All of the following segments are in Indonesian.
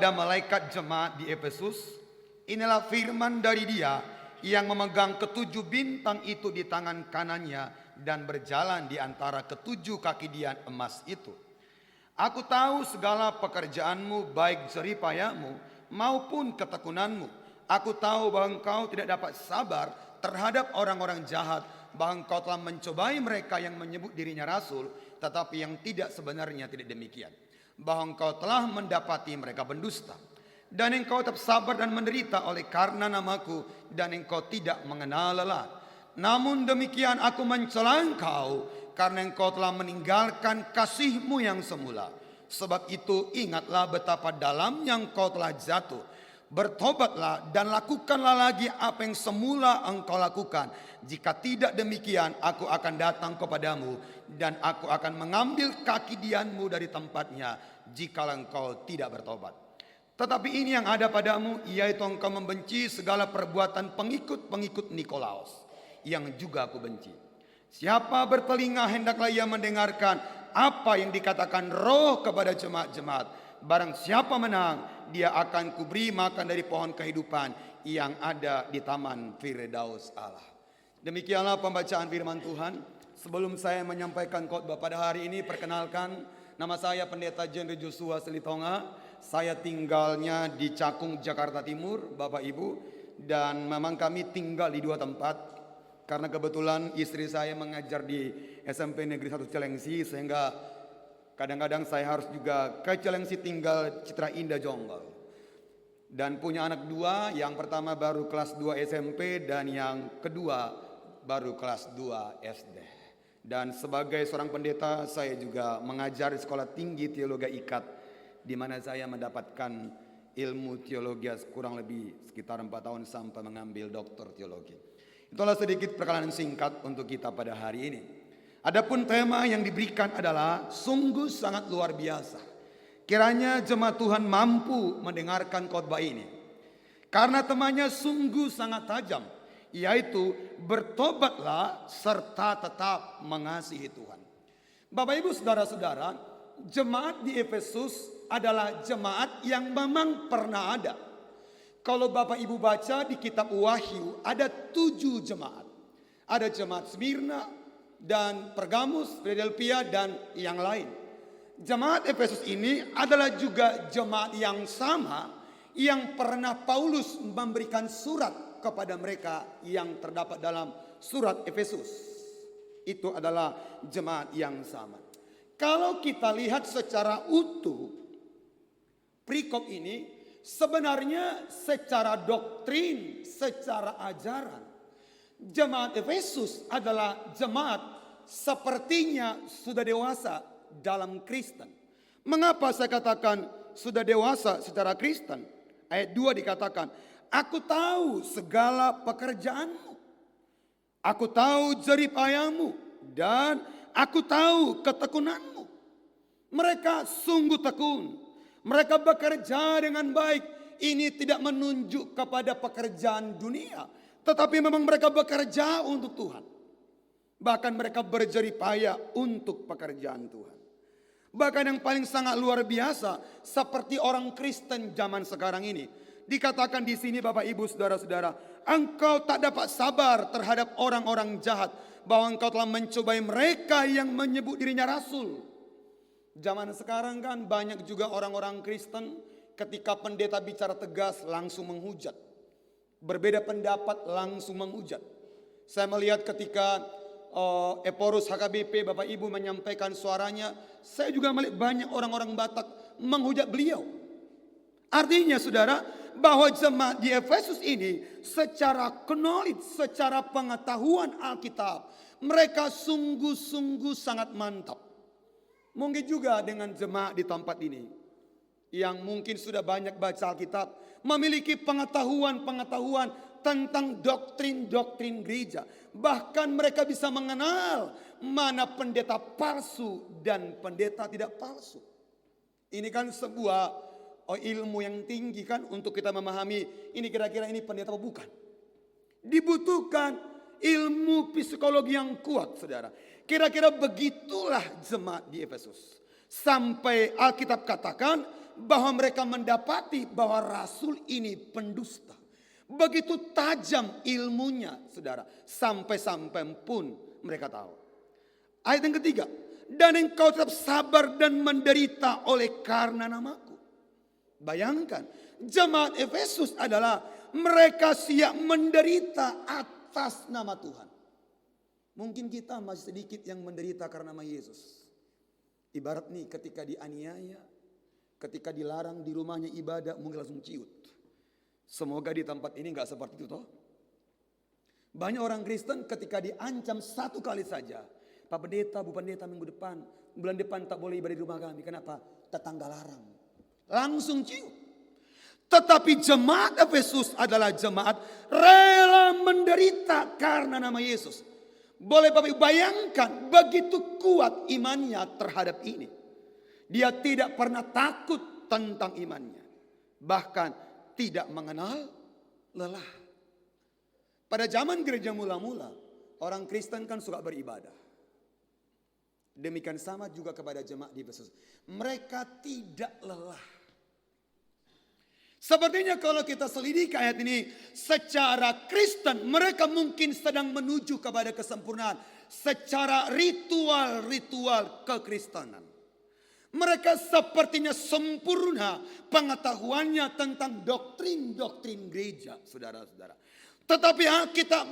Ada malaikat jemaat di Efesus, inilah firman dari Dia yang memegang ketujuh bintang itu di tangan kanannya dan berjalan di antara ketujuh kaki Dian emas itu. Aku tahu segala pekerjaanmu, baik jeripayamu maupun ketekunanmu. Aku tahu bahwa engkau tidak dapat sabar terhadap orang-orang jahat, bahwa engkau telah mencobai mereka yang menyebut dirinya rasul, tetapi yang tidak sebenarnya tidak demikian. Bahwa engkau telah mendapati mereka pendusta, dan engkau tetap sabar dan menderita oleh karena namaku, dan engkau tidak mengenal lelah. Namun demikian aku mencela engkau karena engkau telah meninggalkan kasihmu yang semula. Sebab itu ingatlah betapa dalamnya engkau telah jatuh. Bertobatlah dan lakukanlah lagi apa yang semula engkau lakukan. Jika tidak demikian, aku akan datang kepadamu dan aku akan mengambil kaki dianmu dari tempatnya jika engkau tidak bertobat. Tetapi ini yang ada padamu, yaitu engkau membenci segala perbuatan pengikut-pengikut Nikolaus, yang juga aku benci. Siapa bertelinga hendaklah ia mendengarkan apa yang dikatakan Roh kepada jemaat-jemaat. Barang siapa menang, dia akan kuberi makan dari pohon kehidupan yang ada di taman Firdaus Allah. Demikianlah pembacaan firman Tuhan. Sebelum saya menyampaikan khotbah pada hari ini, perkenalkan, nama saya Pendeta Jenderal Joshua Selitonga. Saya tinggalnya di Cakung, Jakarta Timur, Bapak Ibu. Dan memang kami tinggal di dua tempat, karena kebetulan istri saya mengajar di SMP Negeri 1 Cilengsi, sehingga kadang-kadang saya harus juga ke Cilengsi tinggal Citra Indah Jonggol. Dan punya anak dua, yang pertama baru kelas 2 SMP dan yang kedua baru kelas 2 SD. Dan sebagai seorang pendeta, saya juga mengajar di Sekolah Tinggi Teologi IKAT, di mana saya mendapatkan ilmu teologi kurang lebih sekitar 4 tahun sampai mengambil doktor teologi. Itulah sedikit perkenalan singkat untuk kita pada hari ini. Adapun tema yang diberikan adalah sungguh sangat luar biasa. Kiranya jemaat Tuhan mampu mendengarkan khotbah ini, karena temanya sungguh sangat tajam, yaitu bertobatlah serta tetap mengasihi Tuhan. Bapak Ibu saudara-saudara, jemaat di Efesus adalah jemaat yang memang pernah ada. Kalau Bapak Ibu baca di kitab Wahyu, ada 7 jemaat. Ada jemaat Smyrna dan Pergamus, Philadelphia dan yang lain. Jemaat Efesus ini adalah juga jemaat yang sama yang pernah Paulus memberikan surat kepada mereka yang terdapat dalam surat Efesus. Itu adalah jemaat yang sama. Kalau kita lihat secara utuh, perikop ini sebenarnya secara doktrin, secara ajaran, jemaat Efesus adalah jemaat sepertinya sudah dewasa dalam Kristen. Mengapa saya katakan sudah dewasa secara Kristen? Ayat 2 dikatakan, aku tahu segala pekerjaanmu, aku tahu jeripayamu, dan aku tahu ketekunanmu. Mereka sungguh tekun, mereka bekerja dengan baik. Ini tidak menunjuk kepada pekerjaan dunia, tetapi memang mereka bekerja untuk Tuhan. Bahkan mereka berjeripaya untuk pekerjaan Tuhan. Bahkan yang paling sangat luar biasa, seperti orang Kristen zaman sekarang ini, dikatakan di sini Bapak Ibu saudara-saudara, engkau tak dapat sabar terhadap orang-orang jahat, bahwa engkau telah mencobai mereka yang menyebut dirinya rasul. Zaman sekarang kan banyak juga orang-orang Kristen, ketika pendeta bicara tegas langsung menghujat. Berbeda pendapat langsung menghujat. Saya melihat ketika Eporus HKBP Bapak Ibu menyampaikan suaranya, saya juga melihat banyak orang-orang Batak menghujat beliau. Artinya saudara, bahwa jemaat di Efesus ini secara knowledge, secara pengetahuan Alkitab, mereka sungguh-sungguh sangat mantap. Mungkin juga dengan jemaat di tempat ini, yang mungkin sudah banyak baca Alkitab, memiliki pengetahuan-pengetahuan tentang doktrin-doktrin gereja. Bahkan mereka bisa mengenal mana pendeta palsu dan pendeta tidak palsu. Ini kan sebuah ilmu yang tinggi kan, untuk kita memahami ini kira-kira ini pendeta atau bukan. Dibutuhkan ilmu psikologi yang kuat saudara. Kira-kira begitulah jemaat di Efesus. Sampai Alkitab katakan bahwa mereka mendapati bahwa rasul ini pendusta. Begitu tajam ilmunya, saudara. Sampai-sampai pun mereka tahu. Ayat yang ketiga. Dan engkau tetap sabar dan menderita oleh karena namaku. Bayangkan, jemaat Efesus adalah mereka siap menderita atas nama Tuhan. Mungkin kita masih sedikit yang menderita karena nama Yesus. Ibarat nih ketika dianiaya, ketika dilarang di rumahnya ibadah, mungkin langsung ciut. Semoga di tempat ini gak seperti itu toh. Banyak orang Kristen ketika diancam satu kali saja, Pak Pendeta, Bu Pendeta bulan depan tak boleh ibadah di rumah kami. Kenapa? Tetangga larang. Langsung ciut. Tetapi jemaat Efesus adalah jemaat rela menderita karena nama Yesus. Boleh Bapak bayangkan begitu kuat imannya terhadap ini. Dia tidak pernah takut tentang imannya. Bahkan tidak mengenal lelah. Pada zaman gereja mula-mula, orang Kristen kan suka beribadah. Demikian sama juga kepada jemaat di Efesus. Mereka tidak lelah. Sepertinya kalau kita selidiki ayat ini, secara Kristen mereka mungkin sedang menuju kepada kesempurnaan. Secara ritual-ritual kekristenan. Mereka sepertinya sempurna pengetahuannya tentang doktrin-doktrin gereja, saudara-saudara. Tetapi Alkitab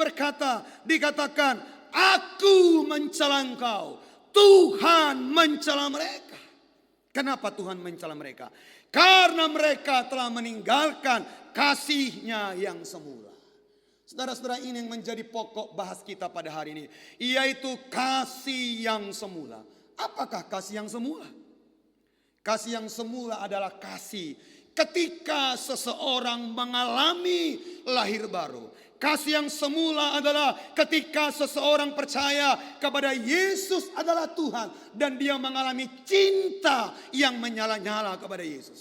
dikatakan, aku mencela engkau. Tuhan mencela mereka. Kenapa Tuhan mencela mereka? Karena mereka telah meninggalkan kasih-Nya yang semula. Saudara-saudara, ini yang menjadi pokok bahas kita pada hari ini. Yaitu kasih yang semula. Apakah kasih yang semula? Kasih yang semula adalah kasih ketika seseorang mengalami lahir baru. Kasih yang semula adalah ketika seseorang percaya kepada Yesus adalah Tuhan. Dan dia mengalami cinta yang menyala-nyala kepada Yesus.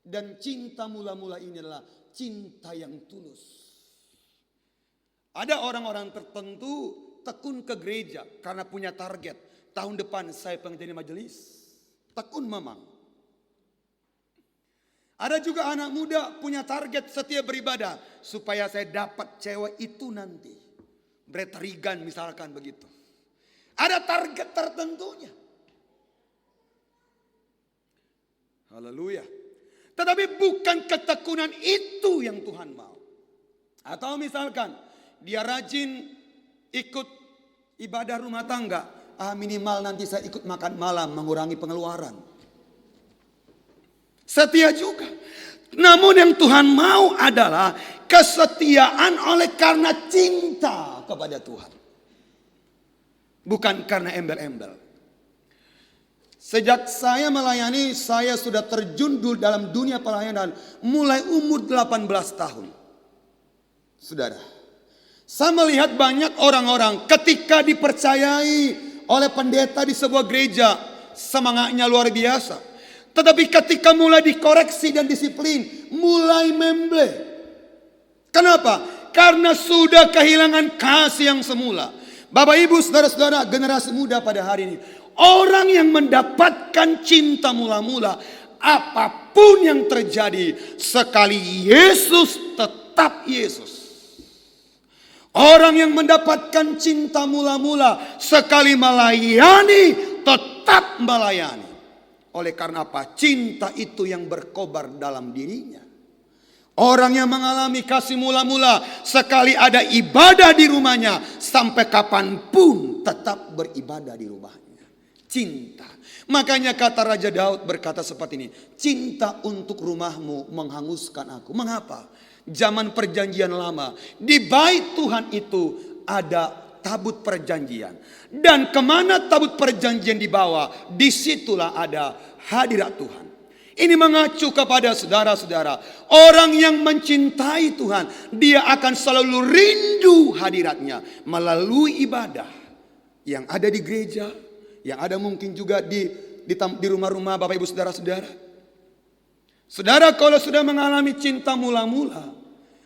Dan cinta mula-mula ini adalah cinta yang tulus. Ada orang-orang tertentu tekun ke gereja karena punya target. Tahun depan saya pengen jadi majelis. Tekun memang. Ada juga anak muda punya target setiap beribadah. Supaya saya dapat cewek itu nanti. Brett Regan misalkan begitu. Ada target tertentunya. Haleluya. Tetapi bukan ketekunan itu yang Tuhan mau. Atau misalkan dia rajin ikut ibadah rumah tangga. Minimal nanti saya ikut makan malam mengurangi pengeluaran. Setia juga. Namun yang Tuhan mau adalah kesetiaan oleh karena cinta kepada Tuhan. Bukan karena embel-embel. Sejak saya melayani, saya sudah terjun dalam dunia pelayanan mulai umur 18 tahun. Saudara, saya melihat banyak orang-orang ketika dipercayai oleh pendeta di sebuah gereja, semangatnya luar biasa. Tetapi ketika mulai dikoreksi dan disiplin, mulai memble. Kenapa? Karena sudah kehilangan kasih yang semula. Bapak Ibu, saudara-saudara, generasi muda pada hari ini. Orang yang mendapatkan cinta mula-mula, apapun yang terjadi, sekali Yesus tetap Yesus. Orang yang mendapatkan cinta mula-mula, sekali melayani, tetap melayani. Oleh karena apa? Cinta itu yang berkobar dalam dirinya. Orang yang mengalami kasih mula-mula, sekali ada ibadah di rumahnya, sampai kapanpun tetap beribadah di rumahnya. Cinta. Makanya kata Raja Daud berkata seperti ini. Cinta untuk rumahmu menghanguskan aku. Mengapa? Zaman perjanjian lama, di bait Tuhan itu ada tabut perjanjian. Dan kemana tabut perjanjian dibawa, disitulah ada hadirat Tuhan. Ini mengacu kepada saudara-saudara. Orang yang mencintai Tuhan, dia akan selalu rindu hadiratnya melalui ibadah yang ada di gereja, yang ada mungkin juga di rumah-rumah Bapak Ibu saudara-saudara. Saudara, kalau sudah mengalami cinta mula-mula,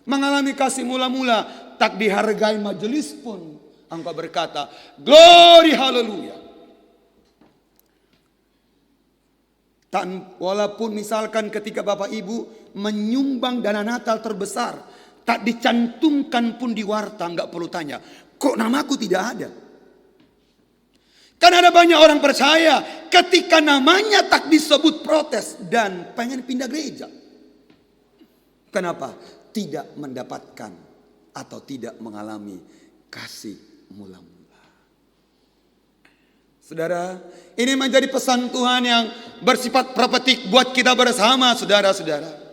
mengalami kasih mula-mula, tak dihargai majelis pun, engkau berkata, glory haleluya. Walaupun misalkan ketika Bapak Ibu menyumbang dana Natal terbesar, tak dicantumkan pun di warta, nggak perlu tanya, kok namaku tidak ada? Karena ada banyak orang percaya ketika namanya tak disebut protes dan pengen pindah gereja. Kenapa? Tidak mendapatkan atau tidak mengalami kasih mula-mula. Saudara, ini menjadi pesan Tuhan yang bersifat prophetik buat kita bersama, saudara-saudara.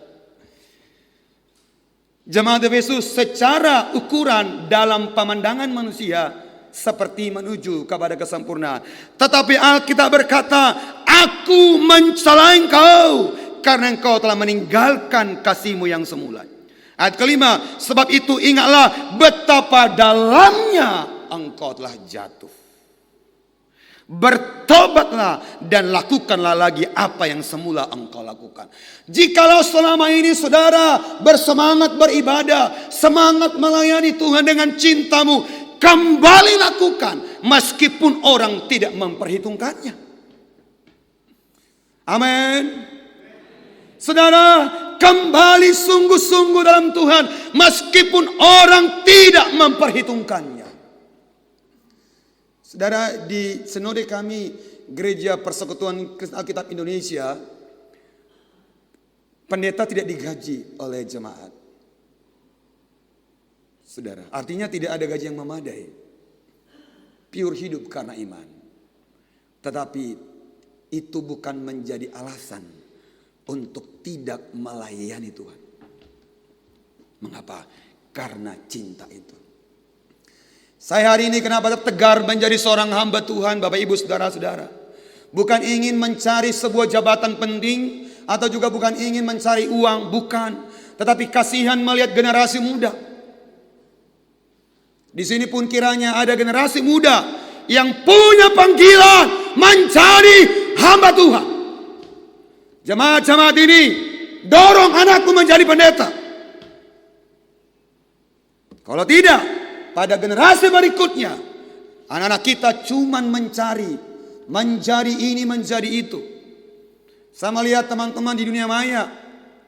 Jemaat Efesus secara ukuran dalam pemandangan manusia seperti menuju kepada kesempurnaan. Tetapi Alkitab berkata, aku mencela engkau karena engkau telah meninggalkan kasihmu yang semula. Ayat kelima, sebab itu ingatlah betapa dalamnya engkau telah jatuh. Bertobatlah dan lakukanlah lagi apa yang semula engkau lakukan. Jikalau selama ini saudara bersemangat beribadah, semangat melayani Tuhan dengan cintamu, kembali lakukan meskipun orang tidak memperhitungkannya. Amin. Saudara, kembali sungguh-sungguh dalam Tuhan meskipun orang tidak memperhitungkannya. Saudara, di sinode kami Gereja Persekutuan Kristen Alkitab Indonesia, pendeta tidak digaji oleh jemaat. Saudara, artinya tidak ada gaji yang memadai. Pure hidup karena iman. Tetapi itu bukan menjadi alasan untuk tidak melayani Tuhan. Mengapa? Karena cinta itu. Saya hari ini kenapa tegar menjadi seorang hamba Tuhan, Bapak Ibu saudara-saudara. Bukan ingin mencari sebuah jabatan penting, atau juga bukan ingin mencari uang, bukan. Tetapi kasihan melihat generasi muda. Di sini pun kiranya ada generasi muda yang punya panggilan mencari hamba Tuhan. Jemaat-jemaat ini, dorong anakku menjadi pendeta. Kalau tidak, pada generasi berikutnya, anak-anak kita cuman mencari ini, menjadi itu. Saya melihat teman-teman di dunia maya,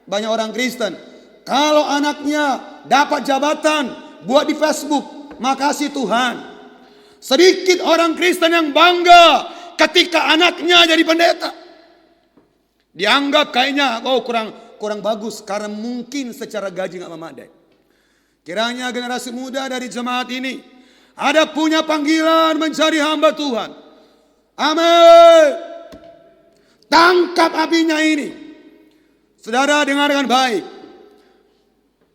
banyak orang Kristen, kalau anaknya dapat jabatan, buat di Facebook, makasih Tuhan. Sedikit orang Kristen yang bangga ketika anaknya jadi pendeta. Dianggap kayaknya, oh kurang bagus, karena mungkin secara gaji gak memadai. Kiranya generasi muda dari jemaat ini ada punya panggilan mencari hamba Tuhan. Amin. Tangkap apinya ini. Saudara, dengar dengan baik.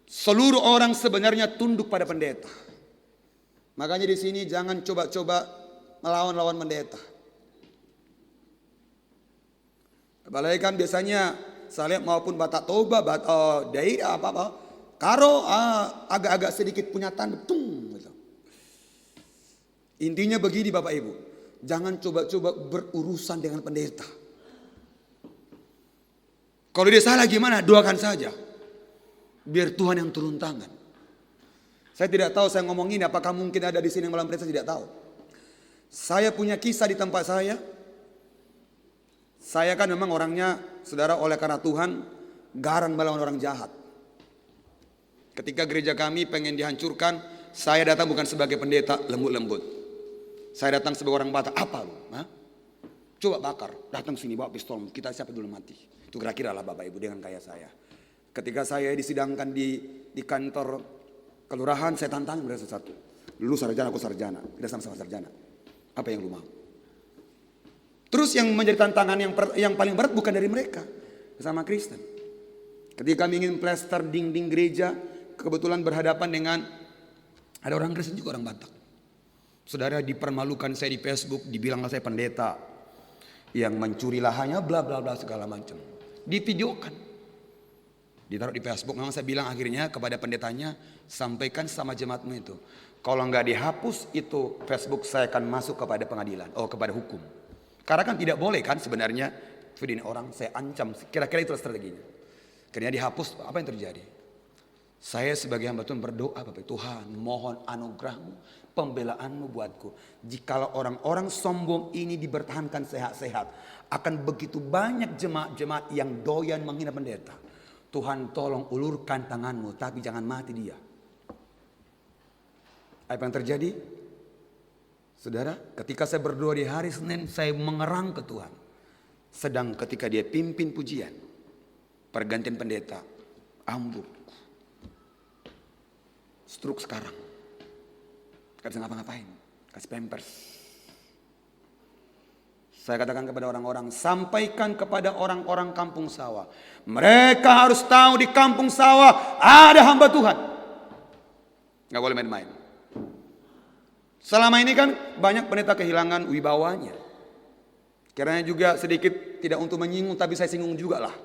Seluruh orang sebenarnya tunduk pada pendeta. Makanya di sini jangan coba-coba melawan pendeta. Apalagi kan biasanya saya lihat maupun Batak Toba, daerah apa-apa. Karo agak-agak sedikit punya tanda, gitu. Intinya begini Bapak Ibu, jangan coba-coba berurusan dengan pendeta. Kalau dia salah gimana, doakan saja. Biar Tuhan yang turun tangan. Saya tidak tahu saya ngomong ini apakah mungkin ada di sini yang melawan pendeta, tidak tahu. Saya punya kisah di tempat saya. Saya kan memang orangnya, saudara, oleh karena Tuhan, garang melawan orang jahat. Ketika gereja kami pengen dihancurkan, saya datang bukan sebagai pendeta lembut-lembut. Saya datang sebagai orang Batak. Apa lu? Hah? Coba bakar. Datang sini bawa pistol. Kita siapa dulu mati. Itu kira-kira lah Bapak Ibu dengan kayak saya. Ketika saya disidangkan di kantor kelurahan, saya tantang mereka satu. Lu sarjana, aku sarjana. Kita sama-sama sarjana. Apa yang lu mau? Terus yang menjadi tantangan yang paling berat bukan dari mereka. Sama Kristen. Ketika kami ingin plester dinding gereja, kebetulan berhadapan dengan ada orang Kristen juga orang Batak. Saudara, dipermalukan saya di Facebook, dibilang saya pendeta yang mencuri lahannya, bla bla bla segala macam. Divideokan, ditaruh di Facebook. Memang saya bilang akhirnya kepada pendetanya, sampaikan sama jemaatmu itu, kalau nggak dihapus itu Facebook, saya akan masuk kepada pengadilan, kepada hukum. Karena kan tidak boleh kan sebenarnya video ini orang, saya ancam. Kira-kira itu strateginya. Akhirnya dihapus, apa yang terjadi? Saya sebagai hamba Tuhan berdoa Bapak, Tuhan mohon anugerah-Mu, pembelaan-Mu buatku. Jikalau orang-orang sombong ini dipertahankan sehat-sehat, akan begitu banyak jemaat-jemaat yang doyan menghina pendeta. Tuhan tolong ulurkan tangan-Mu, tapi jangan mati dia. Apa yang terjadi? Saudara, ketika saya berdoa di hari Senin, saya mengerang ke Tuhan. Sedang ketika dia pimpin pujian, pergantian pendeta, ambruk. Stroke sekarang. Gak bisa ngapa-ngapain. Kasih pampers. Saya katakan kepada orang-orang, sampaikan kepada orang-orang kampung sawah. Mereka harus tahu di kampung sawah ada hamba Tuhan. Gak boleh main-main. Selama ini kan banyak pendeta kehilangan wibawanya. Kiranya juga sedikit tidak untuk menyinggung, tapi saya singgung juga lah.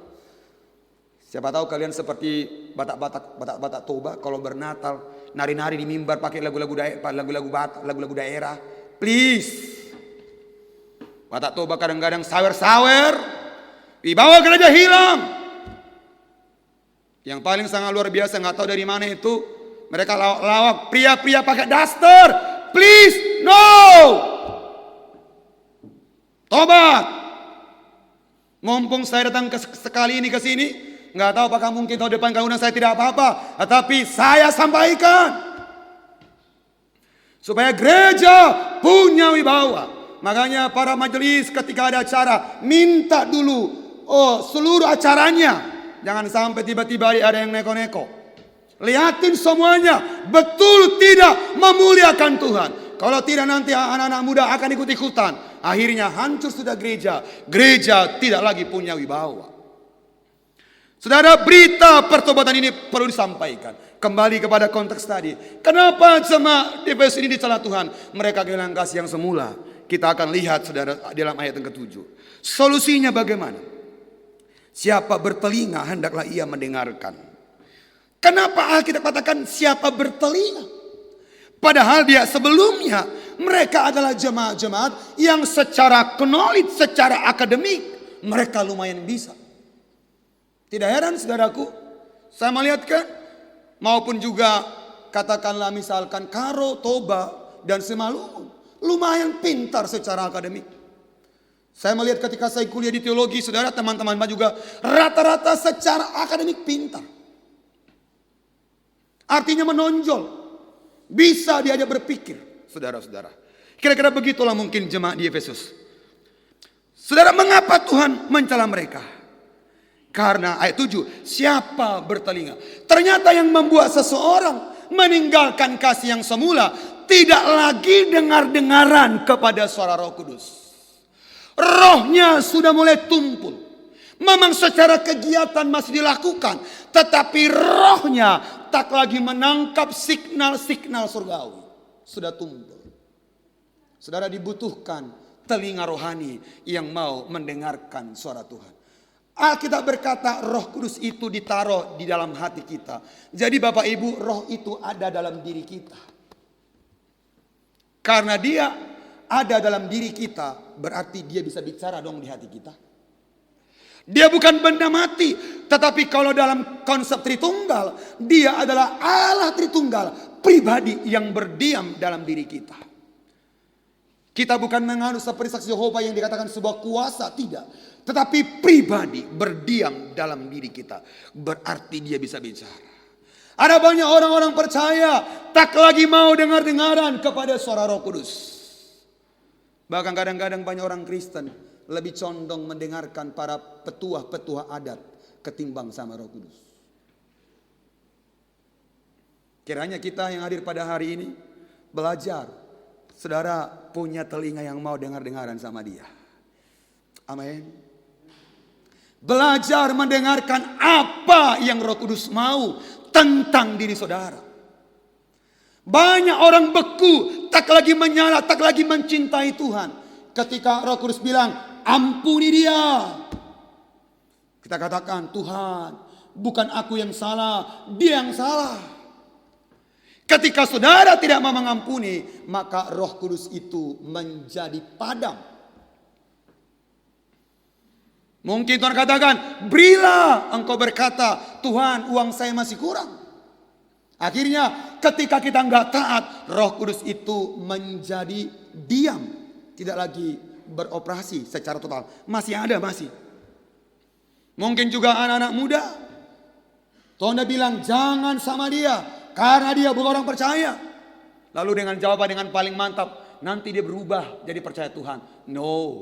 Siapa tahu kalian seperti Batak Toba kalau bernatal nari-nari di mimbar pakai lagu-lagu daerah. Please. Batak Toba kadang-kadang sawer-sawer, wibawa gereja hilang. Yang paling sangat luar biasa, nggak tahu dari mana itu, mereka lawak pria-pria pakai daster. Please, no. Tobat. Mumpung saya datang sekali ini ke sini, nggak tahu apakah mungkin tahun depan kalau saya tidak apa-apa, tetapi saya sampaikan supaya gereja punya wibawa. Makanya para majelis ketika ada acara minta dulu seluruh acaranya, jangan sampai tiba-tiba ada yang neko-neko. Lihatin semuanya betul tidak memuliakan Tuhan. Kalau tidak nanti anak-anak muda akan ikut-ikutan. Akhirnya hancur sudah gereja. Gereja tidak lagi punya wibawa. Saudara, berita pertobatan ini perlu disampaikan. Kembali kepada konteks tadi. Kenapa jemaat di Efesus ini dicela Tuhan? Mereka kehilangan kasih yang semula. Kita akan lihat saudara dalam ayat yang ke-7. Solusinya bagaimana? Siapa bertelinga hendaklah ia mendengarkan. Kenapa Alkitab katakan siapa bertelinga? Padahal dia sebelumnya mereka adalah jemaat-jemaat yang secara knowledge, secara akademik mereka lumayan bisa. Tidak heran saudaraku, saya melihatkan maupun juga katakanlah misalkan Karo, Toba dan Simalungun lumayan pintar secara akademik. Saya melihat ketika saya kuliah di teologi, saudara teman-teman juga rata-rata secara akademik pintar. Artinya menonjol, bisa diajak berpikir, saudara-saudara. Kira-kira begitulah mungkin jemaat di Efesus. Saudara, mengapa Tuhan mencela mereka? Karena ayat 7, siapa bertelinga? Ternyata yang membuat seseorang meninggalkan kasih yang semula, tidak lagi dengar-dengaran kepada suara Roh Kudus. Rohnya sudah mulai tumpul. Memang secara kegiatan masih dilakukan, tetapi rohnya tak lagi menangkap signal-signal surgawi. Sudah tumpul. Saudara, dibutuhkan telinga rohani yang mau mendengarkan suara Tuhan. Alkitab berkata Roh Kudus itu ditaruh di dalam hati kita. Jadi Bapak Ibu, roh itu ada dalam diri kita. Karena dia ada dalam diri kita, berarti dia bisa bicara dong di hati kita. Dia bukan benda mati, tetapi kalau dalam konsep Tritunggal, dia adalah Allah Tritunggal, pribadi yang berdiam dalam diri kita. Kita bukan menganut seperti saksi Yehova yang dikatakan sebuah kuasa, tidak. Tetapi pribadi berdiam dalam diri kita, berarti dia bisa bicara. Ada banyak orang-orang percaya tak lagi mau dengar-dengaran kepada suara Roh Kudus. Bahkan kadang-kadang banyak orang Kristen lebih condong mendengarkan para petuah-petuah adat ketimbang sama Roh Kudus. Kiranya kita yang hadir pada hari ini belajar, saudara punya telinga yang mau dengar-dengaran sama dia. Amin. Belajar mendengarkan apa yang Roh Kudus mau tentang diri saudara. Banyak orang beku, tak lagi menyala, tak lagi mencintai Tuhan. Ketika Roh Kudus bilang, ampuni dia. Kita katakan, Tuhan, bukan aku yang salah, dia yang salah. Ketika saudara tidak mau mengampuni, maka Roh Kudus itu menjadi padam. Mungkin Tuhan katakan, berilah, engkau berkata, Tuhan, uang saya masih kurang. Akhirnya ketika kita nggak taat, Roh Kudus itu menjadi diam, tidak lagi beroperasi secara total. Masih ada, masih. Mungkin juga anak-anak muda. Tuhan bilang jangan sama dia karena dia bukan orang percaya. Lalu dengan jawaban dengan paling mantap, nanti dia berubah jadi percaya Tuhan. No.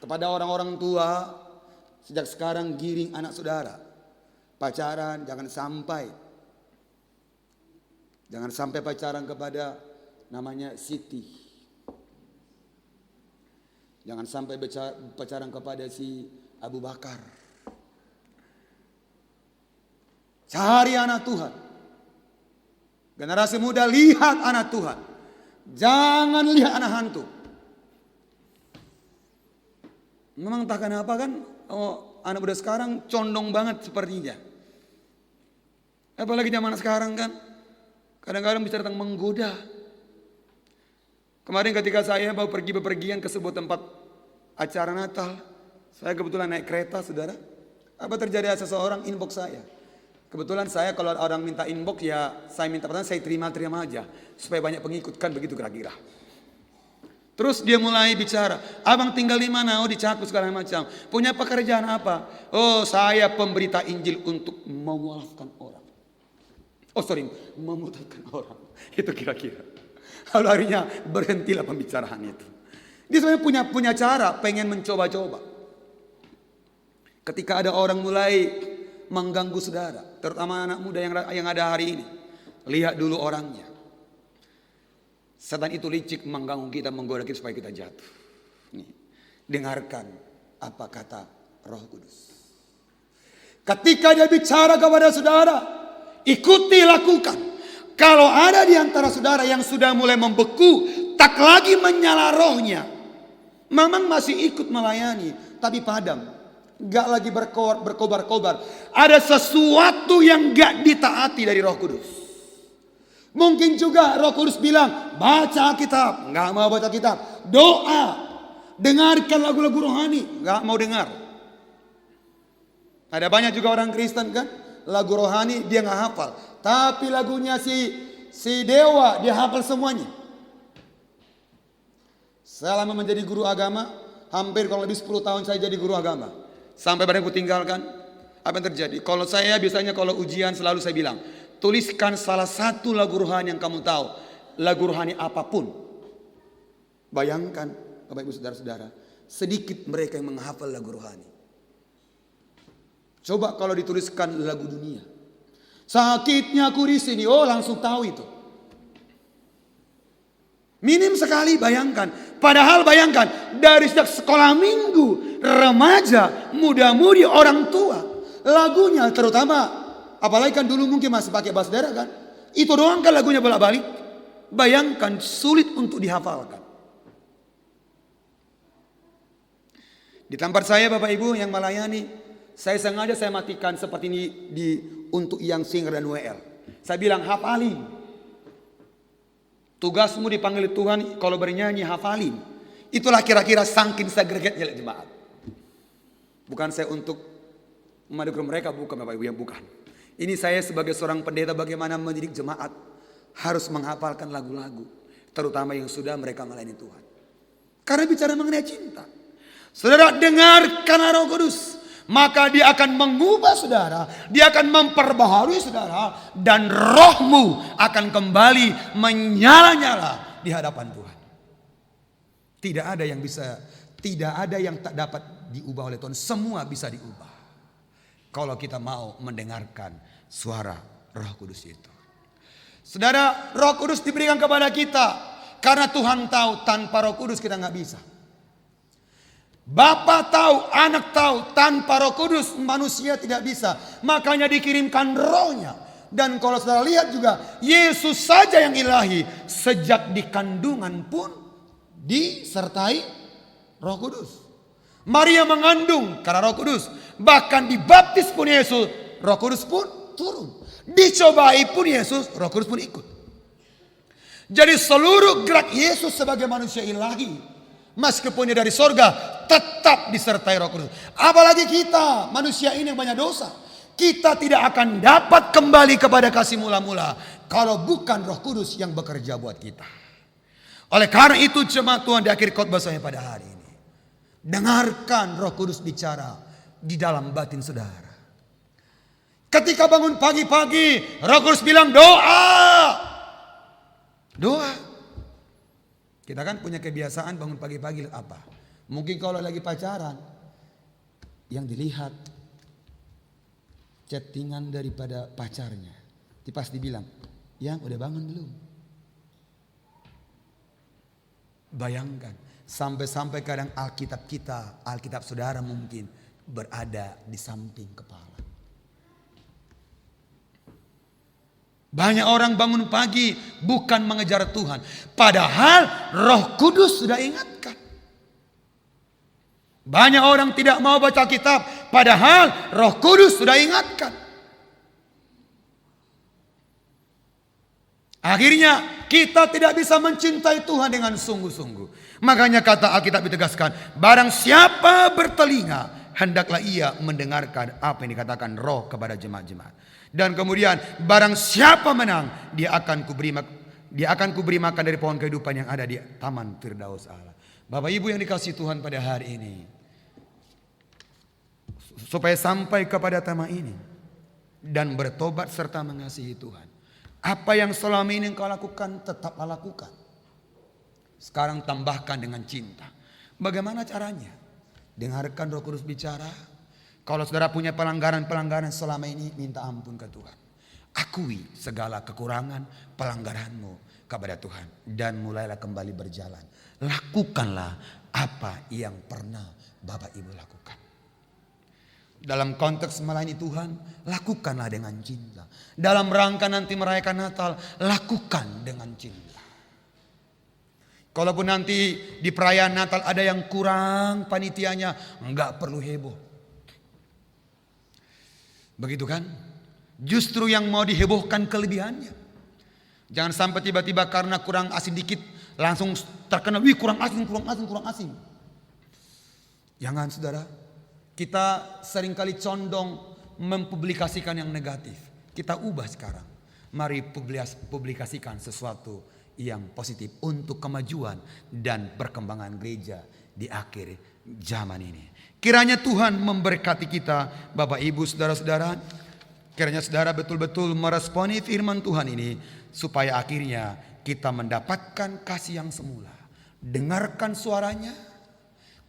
Kepada orang-orang tua, sejak sekarang giring anak saudara. Pacaran jangan sampai pacaran kepada namanya Siti. Jangan sampai pacaran kepada si Abu Bakar. Cari anak Tuhan. Generasi muda, lihat anak Tuhan. Jangan lihat anak hantu. Memang tak kenapa kan, anak muda sekarang condong banget sepertinya. Apalagi zaman sekarang kan, kadang-kadang bicara tentang menggoda. Kemarin ketika saya mau pergi bepergian ke sebuah tempat acara Natal, saya kebetulan naik kereta, saudara. Apa terjadi, seseorang inbox saya. Kebetulan saya kalau orang minta inbox ya saya minta pertanyaan, saya terima aja. Supaya banyak pengikut, kan begitu kira-kira. Terus dia mulai bicara, abang tinggal di mana? Oh di Cakung segala macam. Punya pekerjaan apa? Oh saya pemberita Injil untuk memuaskan orang. Memutarkan orang. Itu kira-kira. Lalu akhirnya berhentilah pembicaraan itu. Dia sebenarnya punya cara, pengen mencoba-coba. Ketika ada orang mulai mengganggu saudara, terutama anak muda yang ada hari ini, lihat dulu orangnya. Setan itu licik mengganggu kita, menggoda kita supaya kita jatuh. Nih, dengarkan apa kata Roh Kudus. Ketika dia bicara kepada saudara, ikuti, lakukan. Kalau ada di antara saudara yang sudah mulai membeku, tak lagi menyala rohnya, memang masih ikut melayani, tapi padam, gak lagi berkobar-kobar. Ada sesuatu yang gak ditaati dari Roh Kudus. Mungkin juga Roh Kudus bilang, baca kitab, gak mau baca kitab. Doa, dengarkan lagu-lagu rohani, gak mau dengar. Ada banyak juga orang Kristen kan, lagu rohani dia gak hafal. Tapi lagunya si Dewa dia hafal semuanya. Selama menjadi guru agama, hampir kalau lebih 10 tahun saya jadi guru agama. Sampai badanku tinggalkan, apa yang terjadi? Kalau saya biasanya kalau ujian selalu saya bilang, tuliskan salah satu lagu rohani yang kamu tahu. Lagu rohani apapun. Bayangkan, Bapak Ibu Saudara-saudara, sedikit mereka yang menghafal lagu rohani. Coba kalau dituliskan lagu dunia. Sakitnya aku di sini, langsung tahu itu. Minim sekali, bayangkan. Padahal bayangkan, dari sejak sekolah minggu, remaja, muda-mudi, orang tua, lagunya terutama, apalagi kan dulu mungkin masih pakai bass daerah kan, itu doang kan lagunya bolak-balik. Bayangkan, sulit untuk dihafalkan. Di tempat saya Bapak Ibu yang melayani, saya sengaja saya matikan seperti ini untuk yang singer dan WL. Saya bilang hafalin. Tugasmu dipanggil Tuhan kalau bernyanyi hafalin. Itulah kira-kira saking segregatnya jemaat. Bukan saya untuk memadukan mereka, bukan Bapak Ibu, yang bukan. Ini saya sebagai seorang pendeta bagaimana mendidik jemaat harus menghafalkan lagu-lagu, terutama yang sudah mereka melayani Tuhan. Karena bicara mengenai cinta. Saudara dengarkan Roh Kudus. Maka dia akan mengubah saudara, dia akan memperbaharui saudara, dan rohmu akan kembali menyala-nyala di hadapan Tuhan. Tidak ada yang tak dapat diubah oleh Tuhan. Semua bisa diubah kalau kita mau mendengarkan suara Roh Kudus itu. Saudara, Roh Kudus diberikan kepada kita karena Tuhan tahu tanpa Roh Kudus kita nggak bisa. Bapa tahu, anak tahu, tanpa Roh Kudus manusia tidak bisa. Makanya dikirimkan rohnya. Dan kalau saudara lihat juga, Yesus saja yang ilahi, sejak di kandungan pun disertai Roh Kudus. Maria mengandung karena Roh Kudus. Bahkan dibaptis pun Yesus, Roh Kudus pun turun. Dicobai pun Yesus, Roh Kudus pun ikut. Jadi seluruh gerak Yesus sebagai manusia ilahi, meskipun dia dari sorga, tetap disertai Roh Kudus. Apalagi kita manusia ini yang banyak dosa. Kita tidak akan dapat kembali kepada kasih mula-mula kalau bukan Roh Kudus yang bekerja buat kita. Oleh karena itu jemaat Tuhan, di akhir khotbah saya pada hari ini, dengarkan Roh Kudus bicara di dalam batin saudara. Ketika bangun pagi-pagi, Roh Kudus bilang doa. Doa. Kita kan punya kebiasaan bangun pagi-pagi apa? Mungkin kalau lagi pacaran, yang dilihat chattingan daripada pacarnya. Pas dibilang, yang udah bangun belum? Bayangkan, sampai-sampai kadang Alkitab kita, Alkitab saudara mungkin berada di samping kepala. Banyak orang bangun pagi bukan mengejar Tuhan. Padahal Roh Kudus sudah ingatkan. Banyak orang tidak mau baca kitab. Padahal Roh Kudus sudah ingatkan. Akhirnya kita tidak bisa mencintai Tuhan dengan sungguh-sungguh. Makanya kata Alkitab ditegaskan, barang siapa bertelinga, hendaklah ia mendengarkan apa yang dikatakan Roh kepada jemaat-jemaat. Dan kemudian barang siapa menang, dia akan kuberi makan dari pohon kehidupan yang ada di taman Firdaus Allah. Bapak Ibu yang dikasihi Tuhan pada hari ini, supaya sampai kepada tema ini dan bertobat serta mengasihi Tuhan, apa yang selama ini engkau lakukan tetaplah lakukan. Sekarang tambahkan dengan cinta. Bagaimana caranya? Dengarkan Roh Kudus bicara. Kalau saudara punya pelanggaran-pelanggaran selama ini, minta ampun ke Tuhan. Akui segala kekurangan pelanggaranmu kepada Tuhan. Dan mulailah kembali berjalan. Lakukanlah apa yang pernah Bapak Ibu lakukan. Dalam konteks melayani Tuhan, lakukanlah dengan cinta. Dalam rangka nanti merayakan Natal, lakukan dengan cinta. Kalaupun nanti di perayaan Natal ada yang kurang panitianya, enggak perlu heboh. Begitu kan? Justru yang mau dihebohkan kelebihannya. Jangan sampai tiba-tiba karena kurang asin dikit langsung terkenal, wih kurang asin. Jangan saudara. Kita seringkali condong mempublikasikan yang negatif. Kita ubah sekarang. Mari publikasikan sesuatu yang positif untuk kemajuan dan perkembangan gereja di akhir zaman ini. Kiranya Tuhan memberkati kita, Bapak Ibu, saudara-saudara. Kiranya saudara betul-betul meresponi firman Tuhan ini, supaya akhirnya kita mendapatkan kasih yang semula. Dengarkan suaranya,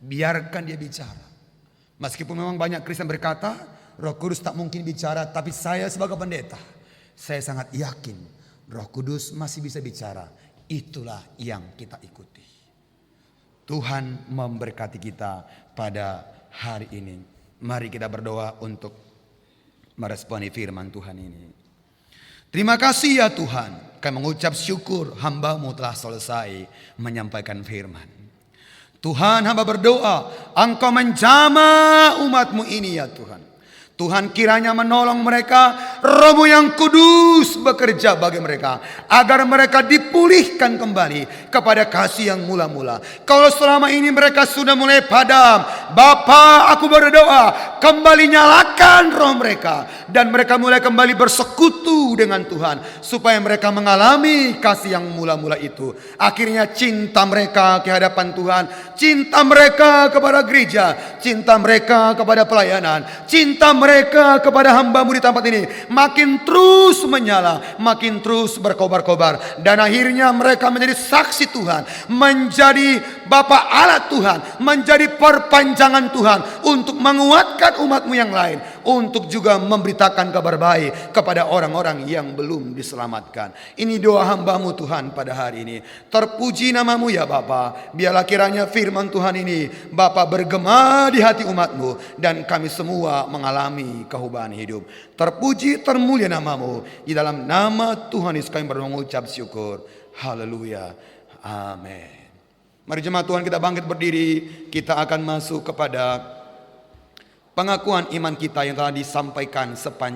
biarkan dia bicara. Meskipun memang banyak Kristen berkata, Roh Kudus tak mungkin bicara, tapi saya sebagai pendeta, saya sangat yakin Roh Kudus masih bisa bicara. Itulah yang kita ikuti. Tuhan memberkati kita pada hari ini. Mari kita berdoa untuk meresponi firman Tuhan ini. Terima kasih ya Tuhan, kami mengucap syukur hamba-Mu telah selesai menyampaikan firman. Tuhan, hamba berdoa Engkau menjamah umat-Mu ini ya Tuhan. Tuhan kiranya menolong mereka, Roh-Mu yang kudus bekerja bagi mereka, agar mereka dipulihkan kembali kepada kasih yang mula-mula. Kalau selama ini mereka sudah mulai padam, Bapa, aku berdoa kembali nyalakan roh mereka, dan mereka mulai kembali bersekutu dengan Tuhan, supaya mereka mengalami kasih yang mula-mula itu. Akhirnya cinta mereka ke hadapan Tuhan, cinta mereka kepada gereja, cinta mereka kepada pelayanan, cinta mereka kepada hamba-Mu di tempat ini makin terus menyala, makin terus berkobar-kobar, dan akhirnya mereka menjadi saksi Tuhan, menjadi Bapa Allah Tuhan, menjadi perpanjangan Tuhan untuk menguatkan umat-Mu yang lain, untuk juga memberitakan kabar baik kepada orang-orang yang belum diselamatkan. Ini doa hamba-Mu Tuhan pada hari ini. Terpuji nama-Mu ya Bapa. Biarlah kiranya firman Tuhan ini Bapa bergema di hati umat-Mu, dan kami semua mengalami kehubahan hidup. Terpuji termulia nama-Mu. Di dalam nama Tuhan Yesus kami mengucap syukur. Haleluya. Amin. Mari jemaat Tuhan kita bangkit berdiri. Kita akan masuk kepada pengakuan iman kita yang telah disampaikan sepanjang